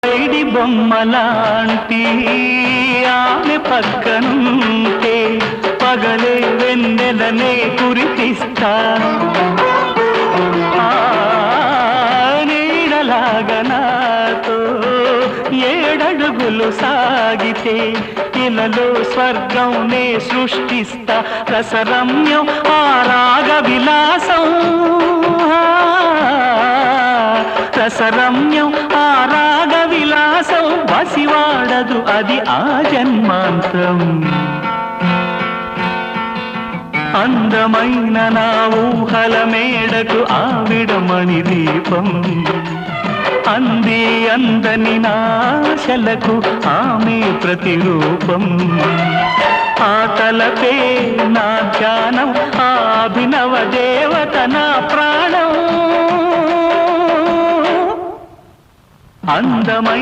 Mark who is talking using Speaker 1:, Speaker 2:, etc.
Speaker 1: ID బొమ్మలాంటి ఆమె పక్కనుంటే పగలే వెన్నెలనే కురిపిస్తా నీడలాగా నాతో ఏడడుగులు సాగితే ఇలలో స్వర్గం నే సృష్టిస్తా రసరమ్యం ఆ రాగ విలాసం రసరమ్యం ఆ రాగ విలాసం వసివాడదు అది ఆ జన్మాంతం అందమైన నా ఊహల మేడకు ఆవిడమణి దీపం అంది అందని నాశలకు ఆమె ప్రతిరూపం ఆ తలపే నా ధ్యానం ఆ అభినవ దేవత నా ప్రాణం అందమై